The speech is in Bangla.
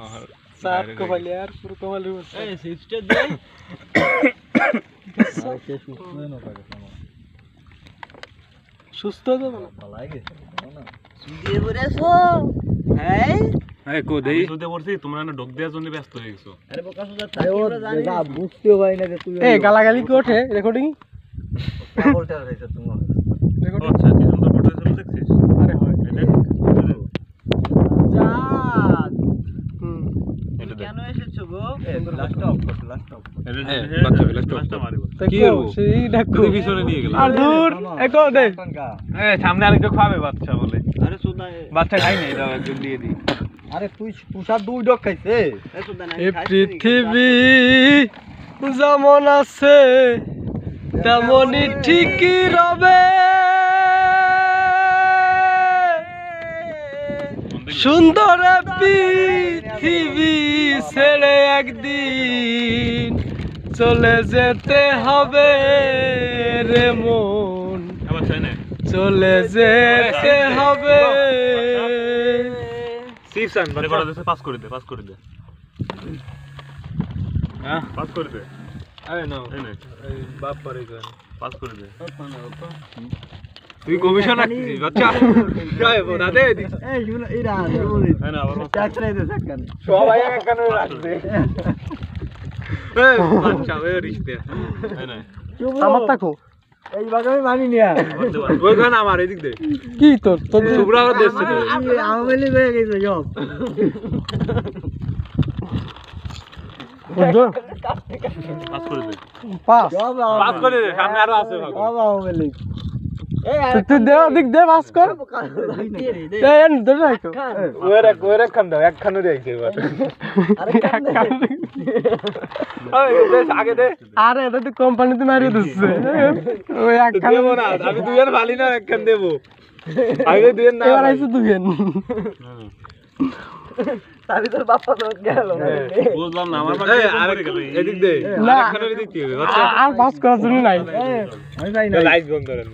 আর সাত কপালে আর পুরো কপালে বসে এই সিস্টেম দে কে সুস্থ না থাকে আমার সুস্থ তো না পালাই গেছে না সুদে বরেছো হ্যাঁ এই কো দেই সুদে পড়ছি তোমরা না ডক দেওয়ার জন্য ব্যস্ত হয়ে গেছো আরে বোকা সুদা আরে ও যা বুঝতেও পারি না যে তুই এই গালাগালি কি ওঠে রেকর্ডিং পাগলটা হইছে তুমি রেকর্ডিং আচ্ছা কি সুন্দর ফটো ছিল দেখছিস আরে হয় এটা জান এটা কেন এসেছো গো লাস্ট অফ বাচ্চা লাস্ট মারিব কি করব সেই ডাকো তুই পিছনে নিয়ে গেল আর দূর একো দে এই সামনে আরেকটা খাবে বাচ্চা বলে আরে সুদা বাচ্চা খাই নাই দাও একজন দিয়ে দি আরে তুই তুষার দুই ডক খাইছে এই সুদা না এই পৃথিবী যেমন আছে তেমনই ঠিকই রবে সুন্দর পৃথিবী ছেড়ে একদিন চলে যেতে হবে রে মন আবার চাই না চলে যেতে হবে সিপসন রেকর্ড দিতে পাস করে দে হ্যাঁ পাস করে দে আরে না এই নে এই বাপ পারে কেন পাস করে দে তুই কমিশন রাখছিস বাচ্চা জয় বোনা দে দি এই শুনো এরা বলি হ্যাঁ না আবার ট্যাক্স রে দে সাকান সবাই একখানে রাখবে এই বাচ্চা ওই রিশতে এই না আমার তাকো এই ভাগ আমি মানি নিয়া ওই গান আমার এদিক দে কি তোর তোর সুবরা দেশে দে আওয়ামী লীগ হয়ে গেছে সব পাস করে দে পাস সব পাস করে দে সামনে আরো আছে ভাগ সব আওয়ামী লীগ তুই দে দিক দে পাস কর এই এন ধরে রাখো ওরে খান দাও একখানে দেখছে এবার আরে কান ওই দে আগে দে আরে এটা তো কোম্পানিতে মারিয়ে দিচ্ছে ওই একখানে দেবো না আমি দুইয়ের ভালি না একখান দেবো আগে দুইয়ের না এবার আইছে তুই তাহলে তোর বাপ্পা তো গেল বুঝলাম না আমার এই আর এদিক দে না। আরেকখানে এদিক দিয়ে আর পাস করার জন্য নাই আমি যাই না লাইট বন্ধ করেন